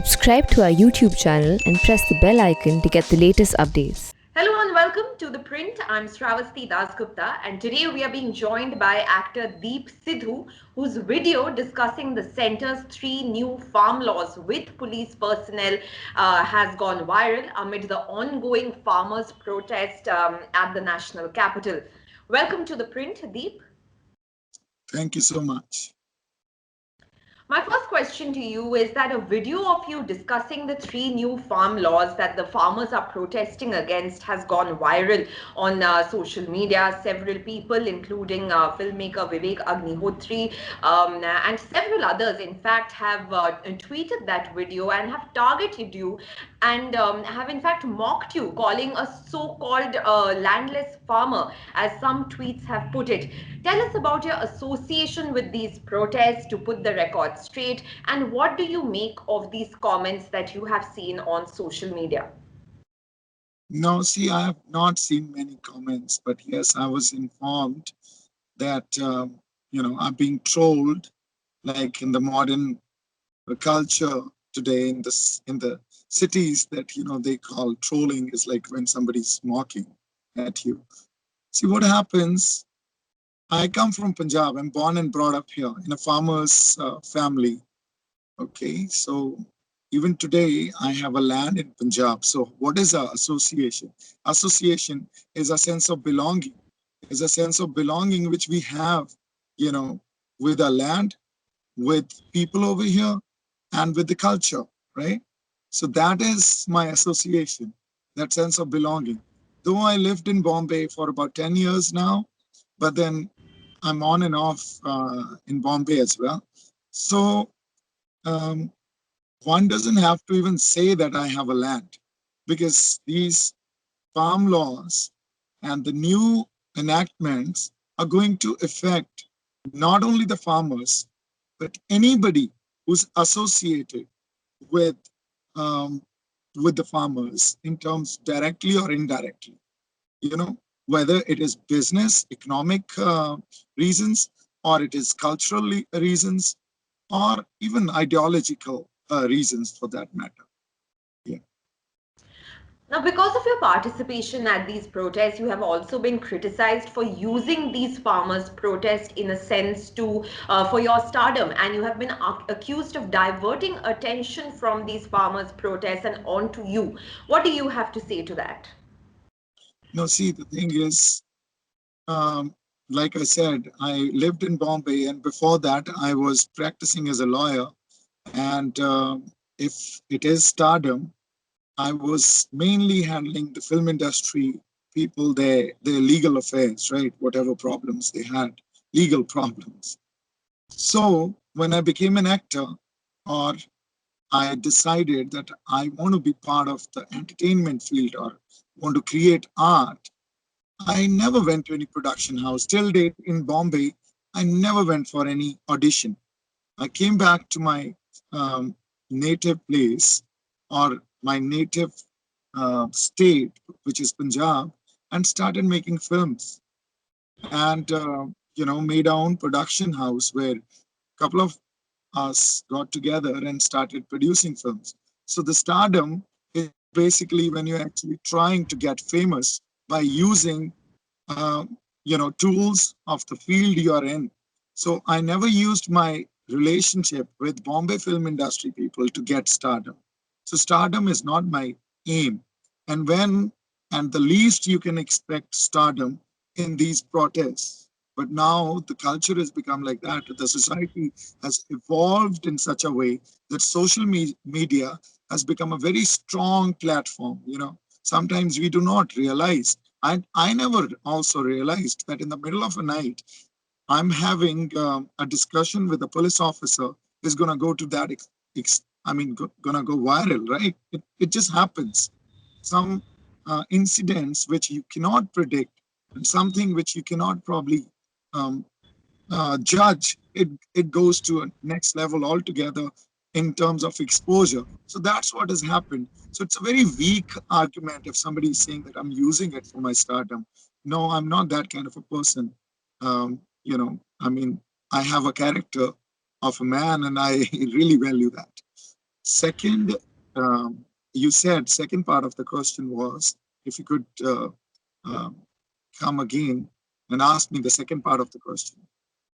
Subscribe to our YouTube channel and press the bell icon to get the latest updates. Hello and welcome to The Print. I'm Sravasti Dasgupta, and today we are being joined by actor Deep Sidhu, whose video discussing the centre's 3 new farm laws with police personnel has gone viral amid the ongoing farmers' protest at the national capital. Welcome to The Print, Deep. Thank you so much. My first question to you is that a video of you discussing the 3 new farm laws that the farmers are protesting against has gone viral on social media. Several people, including filmmaker Vivek Agnihotri and several others, in fact, have tweeted that video and have targeted you and have in fact mocked you, calling a so-called landless farmer, as some tweets have put it. Tell us about your association with these protests to put the record straight, and what do you make of these comments that you have seen on social media? No, see, I have not seen many comments, but yes, I was informed that, I'm being trolled, like in the modern culture today in the cities that, they call trolling is like when somebody's mocking at you. See what happens. I come from Punjab. I'm born and brought up here in a farmer's family. Okay, so even today I have a land in Punjab. So what is our association? Association is a sense of belonging, is a sense of belonging which we have, with our land, with people over here, and with the culture, right? So that is my association, that sense of belonging. Though I lived in Bombay for about 10 years now, but then I'm on and off in Bombay as well. So um, one doesn't have to even say that I have a land, because these farm laws and the new enactments are going to affect not only the farmers, but anybody who's associated with um, with the farmers in terms directly or indirectly. Whether it is business, economic reasons, or it is cultural reasons, or even ideological reasons for that matter. Yeah. Now, because of your participation at these protests, you have also been criticized for using these farmers' protests in a sense to for your stardom, and you have been accused of diverting attention from these farmers' protests and onto you. What do you have to say to that? No, see, the thing is, like I said, I lived in Bombay, and before that, I was practicing as a lawyer. And if it is stardom, I was mainly handling the film industry people, their legal affairs, right? Whatever problems they had, legal problems. So when I became an actor, or I decided that I want to be part of the entertainment field or want to create art, I never went to any production house. Till date in Bombay, I never went for any audition. I came back to my native place, or my native state, which is Punjab, and started making films. And, made our own production house where a couple of us got together and started producing films. So the stardom is basically when you're actually trying to get famous by using, tools of the field you are in. So I never used my relationship with Bombay film industry people to get stardom. So stardom is not my aim. And the least you can expect stardom in these protests. But now the culture has become like that. The society has evolved in such a way that social media has become a very strong platform. Sometimes we do not realize. I never also realized that in the middle of a night, I'm having a discussion with a police officer is going to go to that, going to go viral, right? It just happens. Some incidents which you cannot predict, and something which you cannot probably um, judge, it goes to a next level altogether in terms of exposure. So that's what has happened. So it's a very weak argument if somebody is saying that I'm using it for my stardom. No, I'm not that kind of a person. I have a character of a man, and I really value that. Second, you said second part of the question was if you could um, come again and ask me the second part of the question.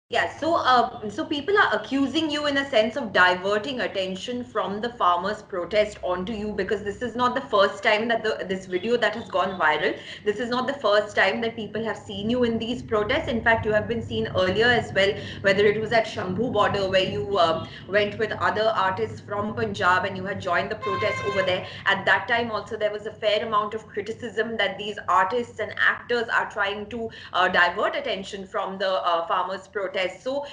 Yeah, so people are accusing you in a sense of diverting attention from the farmers' protest onto you, because this is not the first time that this video that has gone viral. This is not the first time that people have seen you in these protests. In fact, you have been seen earlier as well, whether it was at Shambhu border where you went with other artists from Punjab and you had joined the protests over there. At that time also there was a fair amount of criticism that these artists and actors are trying to divert attention from the farmers' protests. So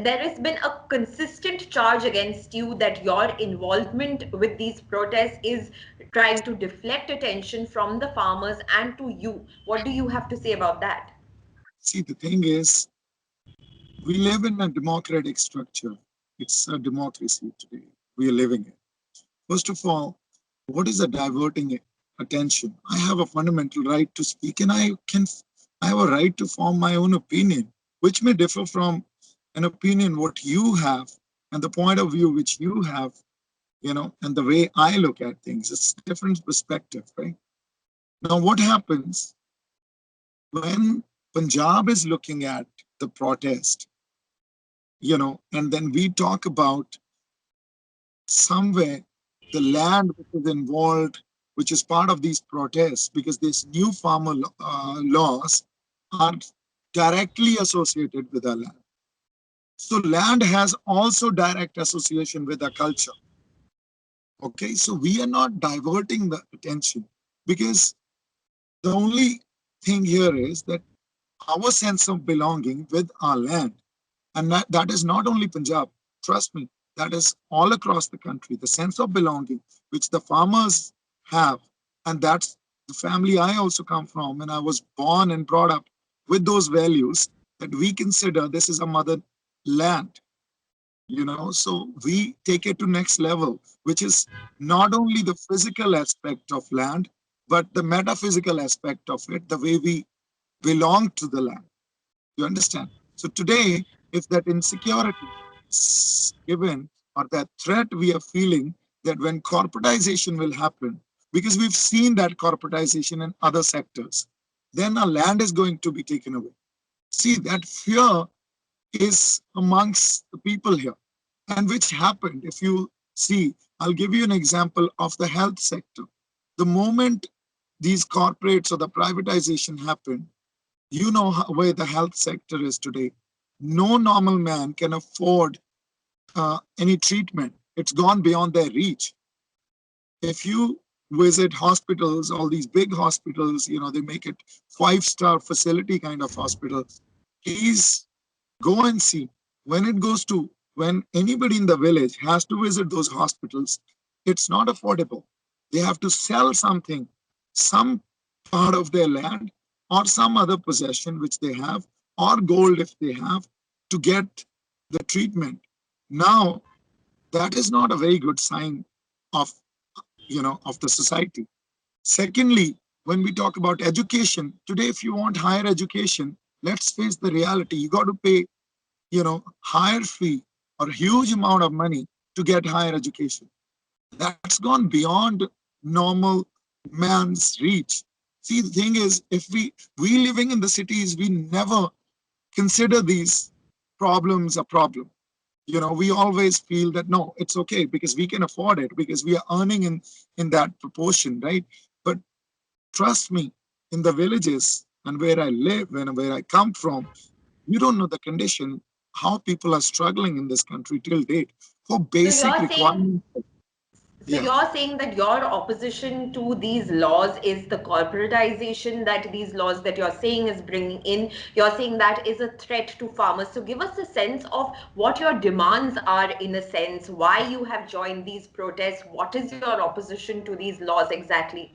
there has been a consistent charge against you that your involvement with these protests is trying to deflect attention from the farmers and to you. What do you have to say about that? See, the thing is, we live in a democratic structure. It's a democracy today. We are living it. First of all, what is a diverting attention? I have a fundamental right to speak, and I have a right to form my own opinion, which may differ from an opinion what you have and the point of view which you have, and the way I look at things. It's a different perspective, right? Now, what happens when Punjab is looking at the protest, and then we talk about somewhere the land which is involved, which is part of these protests, because these new farmer laws are directly associated with our land. So land has also direct association with our culture. Okay, so we are not diverting the attention, because the only thing here is that our sense of belonging with our land, and that is not only Punjab, trust me, that is all across the country, the sense of belonging which the farmers have. And that's the family I also come from, and I was born and brought up with those values, that we consider this is a mother land. So we take it to next level, which is not only the physical aspect of land, but the metaphysical aspect of it, the way we belong to the land. You understand? So today, if that insecurity is given, or that threat we are feeling, that when corporatization will happen, because we've seen that corporatization in other sectors, then our land is going to be taken away. See, that fear is amongst the people here, and which happened. If you see, I'll give you an example of the health sector. The moment these corporates or the privatization happened, where the health sector is today. No normal man can afford any treatment. It's gone beyond their reach. If you visit hospitals, all these big hospitals, they make it 5-star facility kind of hospital. Please go and see. When anybody in the village has to visit those hospitals, it's not affordable. They have to sell something, some part of their land or some other possession which they have, or gold if they have, to get the treatment. Now, that is not a very good sign of, of the society. Secondly, when we talk about education, today, if you want higher education, let's face the reality. You got to pay, higher fee or huge amount of money to get higher education. That's gone beyond normal man's reach. See, the thing is, if we living in the cities, we never consider these problems a problem. We always feel that no, it's okay because we can afford it, because we are earning in that proportion, right? But trust me, in the villages and where I live and where I come from, you don't know the condition, how people are struggling in this country till date for So basic you're saying requirements. So Yeah. you're saying that your opposition to these laws is the corporatization that these laws that you're saying is bringing in. You're saying that is a threat to farmers. So give us a sense of what your demands are, in a sense, why you have joined these protests. What is your opposition to these laws exactly?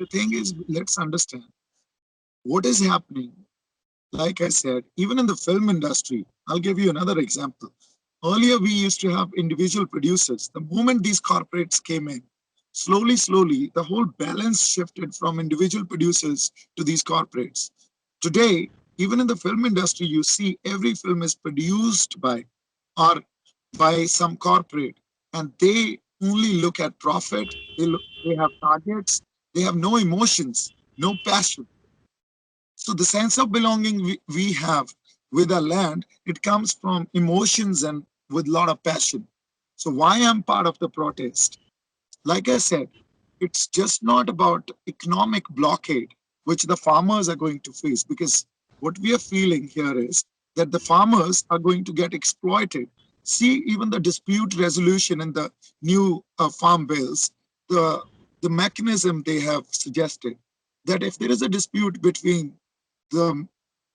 The thing is, let's understand what is happening. Like I said, even in the film industry, I'll give you another example. Earlier, we used to have individual producers. The moment these corporates came in, slowly, the whole balance shifted from individual producers to these corporates. Today, even in the film industry, you see every film is produced by or by some corporate, and they only look at profit. They have targets. They have no emotions, no passion. So the sense of belonging we have with our land, it comes from emotions and with a lot of passion. So why I'm part of the protest? Like I said, it's just not about economic blockade, which the farmers are going to face, because what we are feeling here is that the farmers are going to get exploited. See, even the dispute resolution in the new farm bills, the, the mechanism they have suggested that if there is a dispute between the,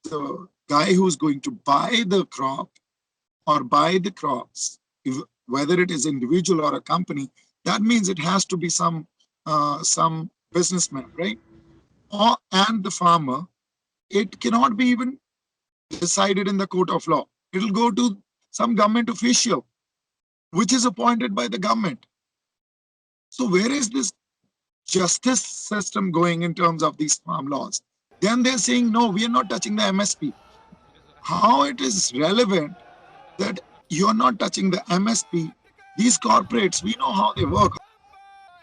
the guy who's going to buy the crop or buy the crops, if, whether it is individual or a company, that means it has to be some businessman, right? Or and the farmer. It cannot be even decided in the court of law. It'll go to some government official, which is appointed by the government. So where is this justice system going in terms of these farm laws? Then they're saying, no, we are not touching the MSP. How it is relevant that you're not touching the MSP? These corporates, we know how they work.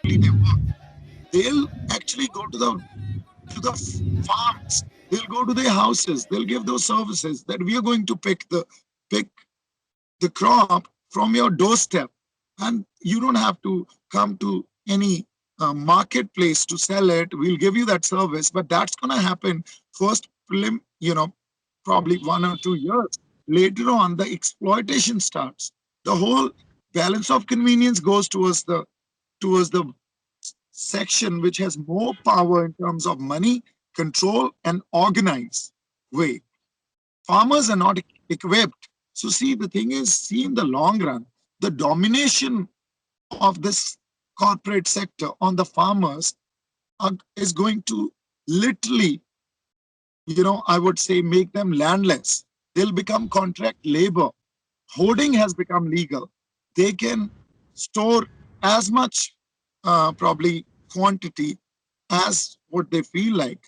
They'll actually go to the farms. They'll go to their houses. They'll give those services that we are going to pick the crop from your doorstep, and you don't have to come to any marketplace to sell it. We'll give you that service, but that's going to happen first probably 1 or 2 years. Later on, the exploitation starts. The whole balance of convenience goes towards the section which has more power in terms of money, control, and organize way. Farmers are not equipped. So see, the thing is, see in the long run, the domination of this corporate sector on the farmers is going to literally, I would say, make them landless. They'll become contract labor. Hoarding has become legal. They can store as much probably quantity as what they feel like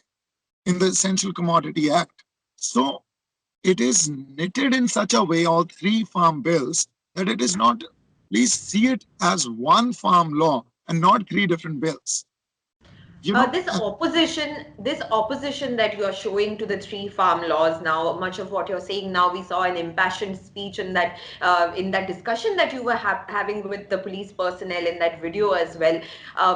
in the Essential Commodity Act. So it is knitted in such a way, all three farm bills, that it is not, please see it as one farm law and not three different bills. This opposition that you are showing to the three farm laws now, much of what you're saying now, we saw an impassioned speech in that discussion that you were having with the police personnel in that video as well,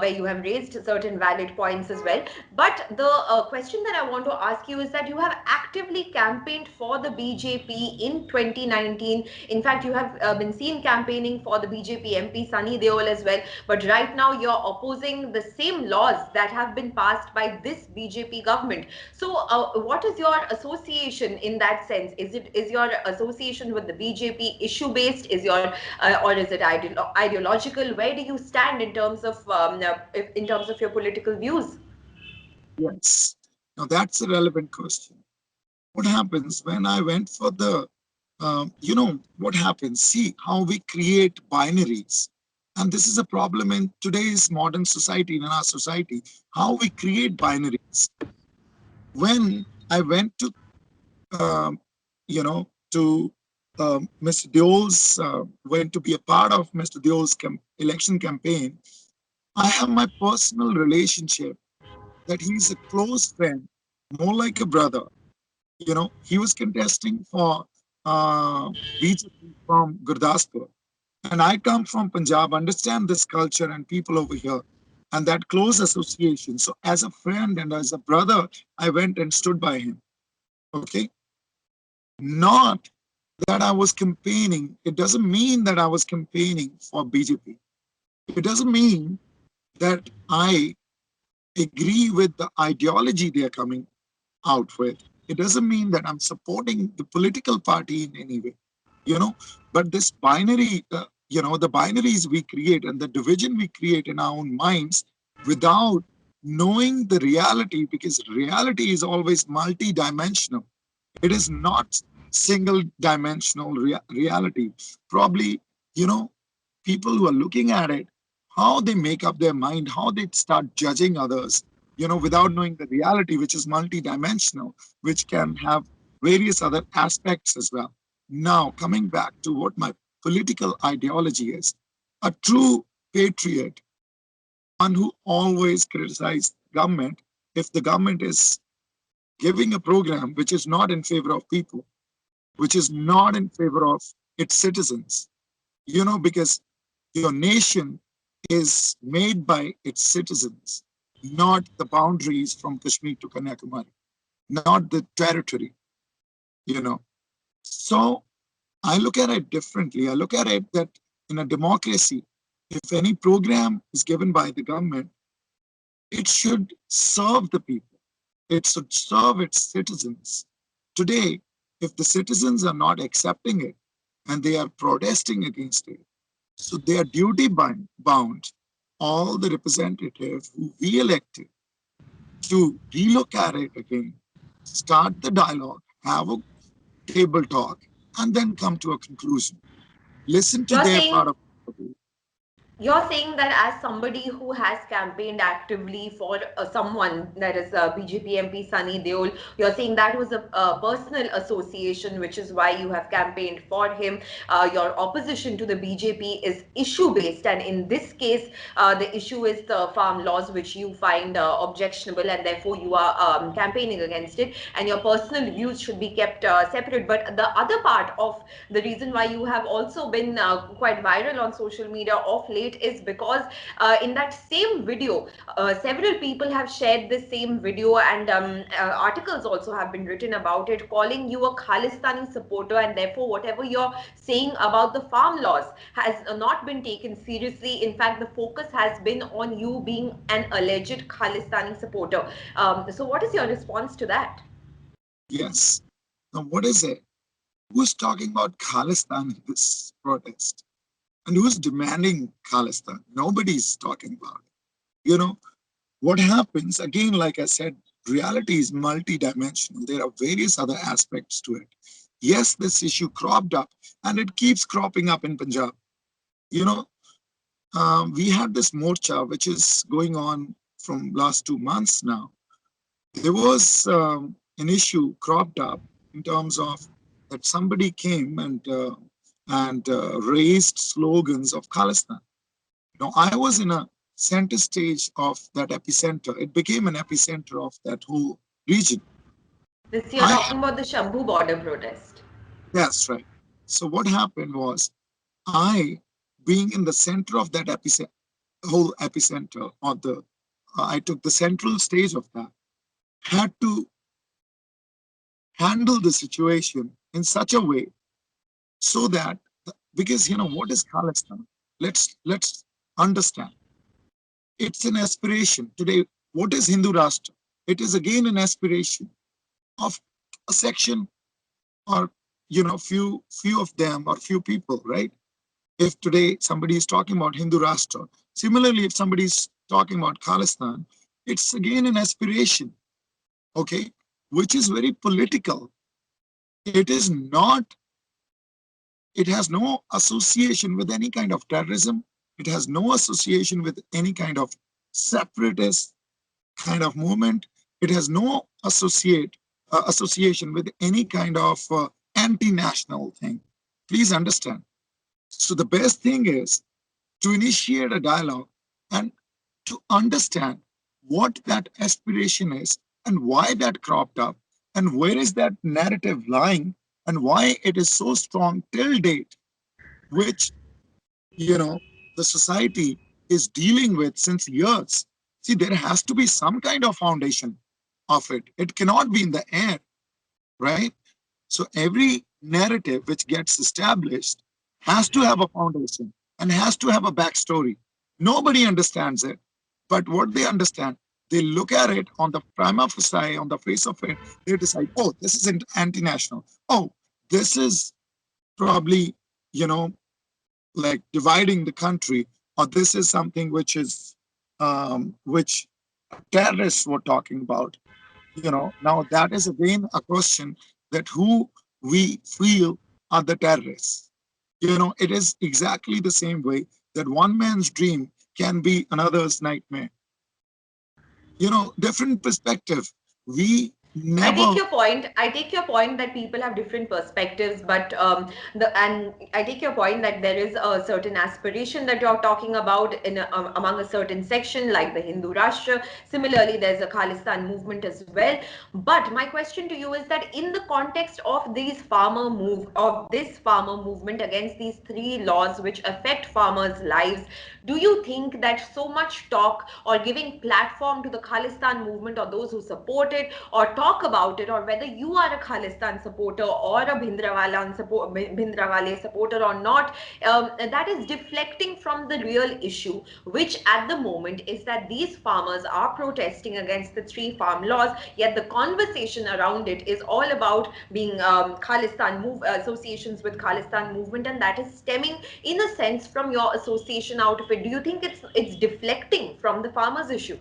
where you have raised certain valid points as well. But the question that I want to ask you is that you have actively campaigned for the BJP in 2019. In fact, you have been seen campaigning for the BJP MP Sunny Deol as well. But right now, you're opposing the same laws that have been passed by this BJP government. So what is your association in that sense? Is your association with the BJP issue based? Or is it ideological? Where do you stand in terms of your political views? Yes. Now that's a relevant question. What happens when I went for what happens? See how we create binaries. And this is a problem in today's modern society, in our society, how we create binaries. When I went to, Mr. Deol's, went to be a part of Mr. Deol's election campaign, I have my personal relationship that he's a close friend, more like a brother. He was contesting for BJP from Gurdaspur. And I come from Punjab, understand this culture and people over here, and that close association. So as a friend and as a brother, I went and stood by him. Okay. Not that I was campaigning. It doesn't mean that I was campaigning for BJP. It doesn't mean that I agree with the ideology they are coming out with. It doesn't mean that I'm supporting the political party in any way, but this binary, the binaries we create and the division we create in our own minds without knowing the reality, because reality is always multi-dimensional. It is not single dimensional reality. Probably, people who are looking at it, how they make up their mind, how they start judging others, without knowing the reality, which is multi-dimensional, which can have various other aspects as well. Now, coming back to what my political ideology is, a true patriot, one who always criticizes government if the government is giving a program which is not in favor of people, which is not in favor of its citizens. Because your nation is made by its citizens, not the boundaries from Kashmir to Kanyakumari, not the territory, you know. So I look at it differently. I look at it that in a democracy, if any program is given by the government, it should serve the people. It should serve its citizens. Today, if the citizens are not accepting it and they are protesting against it, so they are duty bound, all the representatives who we elected to relook at it again, start the dialogue, have a table talk, and then come to a conclusion. Listen to You're their saying part of it. You're saying that as somebody who has campaigned actively for someone, that is BJP MP Sunny Deol, you're saying that was a personal association, which is why you have campaigned for him. Your opposition to the BJP is issue based, and in this case, the issue is the farm laws, which you find objectionable, and therefore you are campaigning against it. And your personal views should be kept separate. But the other part of the reason why you have also been quite viral on social media of late is because in that same video, several people have shared this same video, and articles also have been written about it, calling you a Khalistani supporter, and therefore whatever you're saying about the farm laws has not been taken seriously. In fact, the focus has been on you being an alleged Khalistani supporter. So what is your response to that? Yes. Now, what is it? Who's talking about Khalistan in this protest? And who's demanding Khalistan? Nobody's talking about it. What happens, again, like I said, reality is multidimensional. There are various other aspects to it. Yes, this issue cropped up and it keeps cropping up in Punjab. We had this morcha, which is going on from last 2 months now. There was an issue cropped up in terms of that somebody came and raised slogans of Khalistan. Now, I was in a center stage of that epicenter. It became an epicenter of that whole region. This you're talking about the Shambhu border protest. That's right. So what happened was, I, being in the center of that whole epicenter, I took the central stage of that, had to handle the situation in such a way so that, because what is Khalistan? Let's understand. It's an aspiration today. What is Hindu Rashtra? It is again an aspiration of a section, or few of them, or few people, right? If today somebody is talking about Hindu Rashtra, similarly, if somebody is talking about Khalistan, it's again an aspiration, okay, which is very political. It is not, it has no association with any kind of terrorism. It has no association with any kind of separatist kind of movement. It has no association with any kind of anti-national thing. Please understand. So the best thing is to initiate a dialogue and to understand what that aspiration is and why that cropped up and where is that narrative lying and why it is so strong till date, which the society is dealing with since years. See, there has to be some kind of foundation of it. It cannot be in the air, right? So every narrative which gets established has to have a foundation and has to have a backstory. Nobody understands it, but what they understand, they look at it on the prima facie, on the face of it, they decide, oh, this is anti-national. Oh, this is probably, like dividing the country, or this is something which is, which terrorists were talking about. Now that is again a question that who we feel are the terrorists. It is exactly the same way that one man's dream can be another's nightmare. Different perspective. We I never. take your point. I take your point that people have different perspectives, but I take your point that there is a certain aspiration that you're talking about among a certain section, like the Hindu Rashtra. Similarly, there's a Khalistan movement as well. But my question to you is that in the context of this farmer movement against these three laws which affect farmers' lives, do you think that so much talk or giving platform to the Khalistan movement or those who support it or talk about it, or whether you are a Khalistan supporter or a Bhindranwale supporter or not, that is deflecting from the real issue, which at the moment is that these farmers are protesting against the three farm laws, yet the conversation around it is all about being associations with Khalistan movement, and that is stemming in a sense from your association out of it. Do you think it's deflecting from the farmers issue?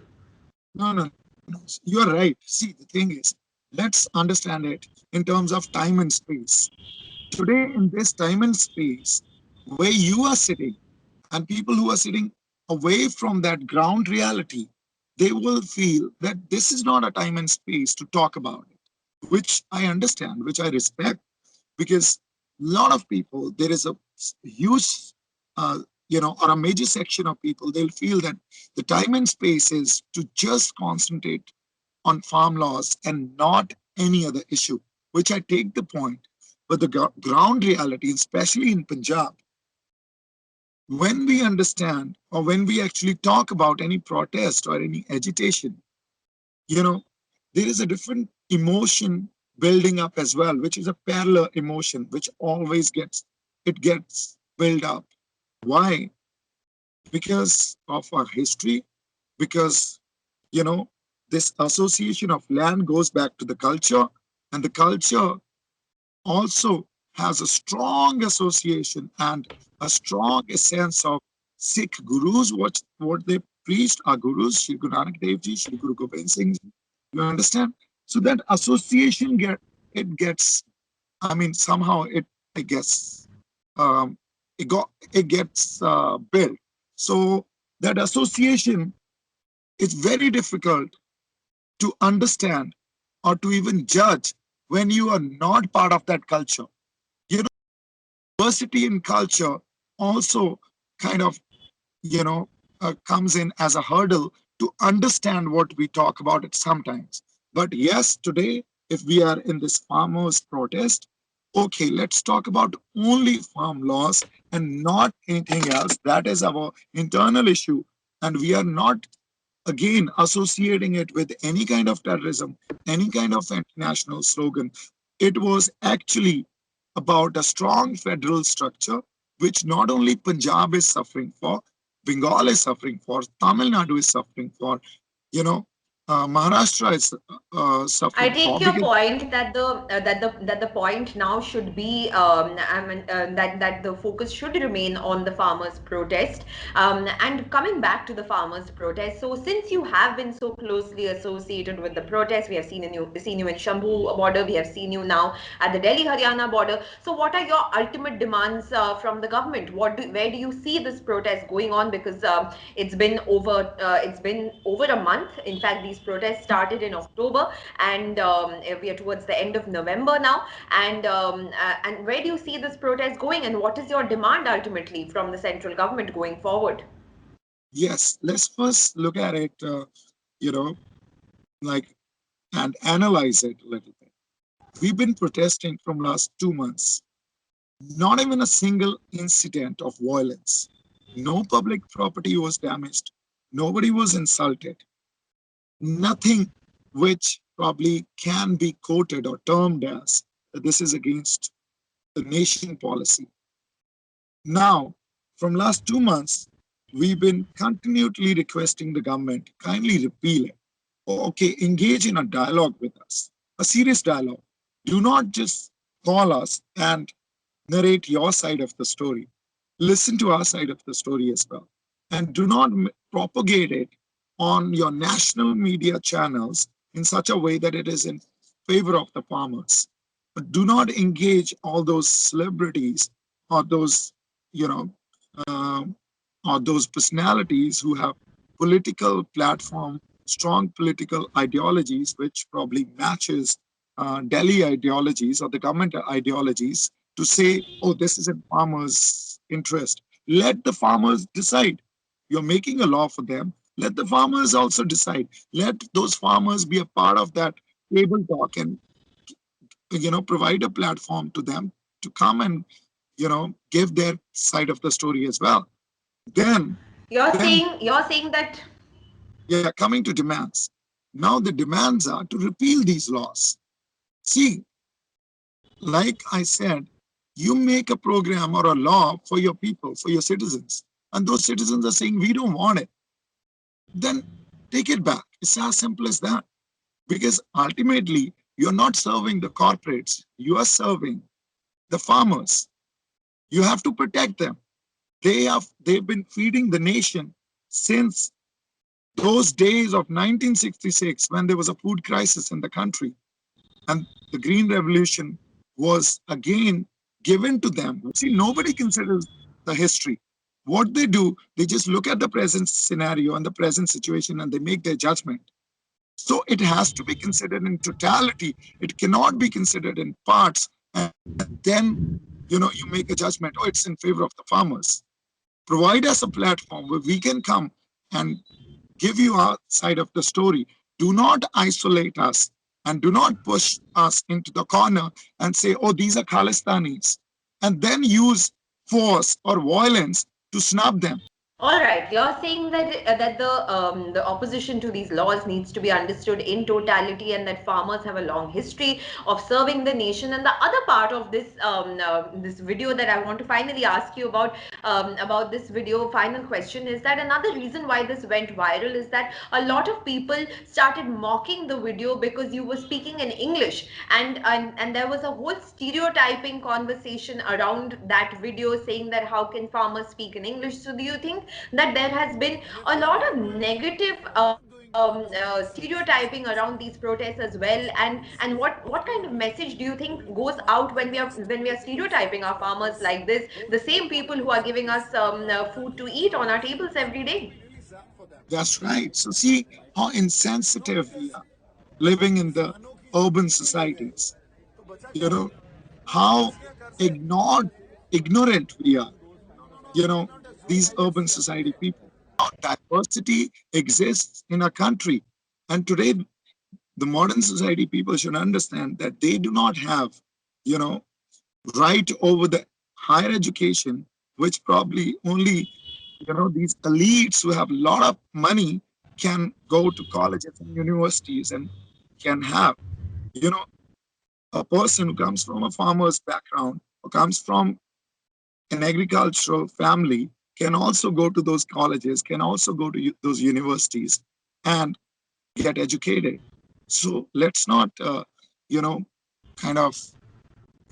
No, no, no. You're right. See, the thing is, let's understand it in terms of time and space. Today, in this time and space where you are sitting, and people who are sitting away from that ground reality, they will feel that this is not a time and space to talk about it, which I understand, which I respect, because a lot of people, there is a huge, uh, or a major section of people, they'll feel that the time and space is to just concentrate on farm laws and not any other issue, which I take the point. But the ground reality, especially in Punjab, when we understand or when we actually talk about any protest or any agitation, you know, there is a different emotion building up as well, which is a parallel emotion, which always gets built up. Why? Because of our history, because, you know, this association of land goes back to the culture, and the culture also has a strong association and a strong sense of Sikh gurus, what they preached, our gurus, Shri Guru Nanak Dev Ji, Shri Guru Gobind Singh Ji. You understand? So that association gets, I mean, somehow it gets it gets built. So that association is very difficult to understand or to even judge when you are not part of that culture. You know, diversity in culture also kind of, comes in as a hurdle to understand what we talk about it sometimes. But yes, today, if we are in this farmers' protest, okay, let's talk about only farm laws and not anything else. That is our internal issue. And we are not again associating it with any kind of terrorism, any kind of international slogan. It was actually about a strong federal structure, which not only Punjab is suffering for, Bengal is suffering for, Tamil Nadu is suffering for, you know, Maharashtra is I suffering take for, your because point that the point now should be that the focus should remain on the farmers' protest. And coming back to the farmers' protest, so since you have been so closely associated with the protest, we have seen you in Shambhu border, we have seen you now at the Delhi Haryana border. So what are your ultimate demands from the government? Where do you see this protest going on? Because it's been over a month. In fact, these protests started in October, and we are towards the end of November now. And where do you see this protest going, and what is your demand ultimately from the central government going forward? yes, let's first look at it, you know, like, and analyze it a little bit. We've been protesting from last 2 months. Not even a single incident of violence. No public property was damaged. Nobody was insulted. Nothing which probably can be quoted or termed as this is against the nation policy. Now, from last 2 months, we've been continually requesting the government kindly repeal it. Okay, engage in a dialogue with us, a serious dialogue. Do not just call us and narrate your side of the story. Listen to our side of the story as well. And do not propagate it on your national media channels in such a way that it is in favor of the farmers. But do not engage all those celebrities or those, you know, um, or those personalities who have political platform strong political ideologies, which probably matches Delhi ideologies or the government ideologies, to say, oh, this is in farmers' interest. Let the farmers decide. You're making a law for them. Let the farmers also decide. Let those farmers be a part of that table talk and provide a platform to them to come and give their side of the story as well. Then You're saying that. yeah, coming to demands. Now the demands are to repeal these laws. See, like I said, you make a program or a law for your people, for your citizens, and those citizens are saying we don't want it. Then take it back. It's as simple as that. Because ultimately, you're not serving the corporates, you are serving the farmers. You have to protect them. They've been feeding the nation since those days of 1966 when there was a food crisis in the country and the Green Revolution was again given to them. See, nobody considers the history. What they do, they just look at the present scenario and the present situation and they make their judgment. So it has to be considered in totality. It cannot be considered in parts. And then, you make a judgment, oh, it's in favor of the farmers. Provide us a platform where we can come and give you our side of the story. Do not isolate us and do not push us into the corner and say, oh, these are Khalistanis, and then use force or violence to snub them. All right, you're saying that the opposition to these laws needs to be understood in totality, and that farmers have a long history of serving the nation. And the other part of this video that I want to finally ask you about this video, final question, is that another reason why this went viral is that a lot of people started mocking the video because you were speaking in English, and there was a whole stereotyping conversation around that video, saying that how can farmers speak in English? So do you think that there has been a lot of negative stereotyping around these protests as well, and what kind of message do you think goes out when we are stereotyping our farmers like this, the same people who are giving us food to eat on our tables every day? That's right. So see how insensitive we are living in the urban societies. You know, how ignored, ignorant we are, these urban society people. How diversity exists in a country. And today, the modern society people should understand that they do not have, you know, right over the higher education, which probably only, these elites who have a lot of money can go to colleges and universities and can have, you know, a person who comes from a farmer's background or comes from an agricultural family can also go to those colleges, can also go to those universities and get educated. So let's not, kind of,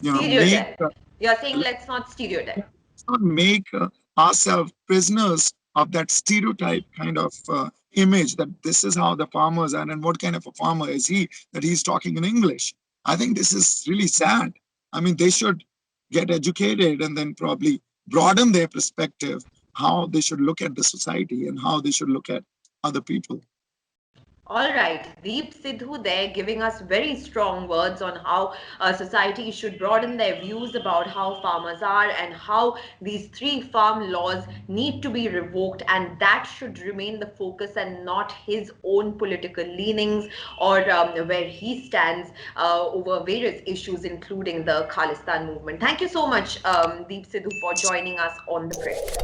make, Stereotype. You're saying let's not stereotype. let's not make ourselves prisoners of that stereotype kind of image that this is how the farmers are and what kind of a farmer is he that he's talking in English. I think this is really sad. I mean, they should get educated and then probably broaden their perspective, how they should look at the society and how they should look at other people. All right, Deep Sidhu there giving us very strong words on how society should broaden their views about how farmers are and how these three farm laws need to be revoked, and that should remain the focus and not his own political leanings or where he stands over various issues, including the Khalistan movement. Thank you so much, Deep Sidhu, for joining us on the press.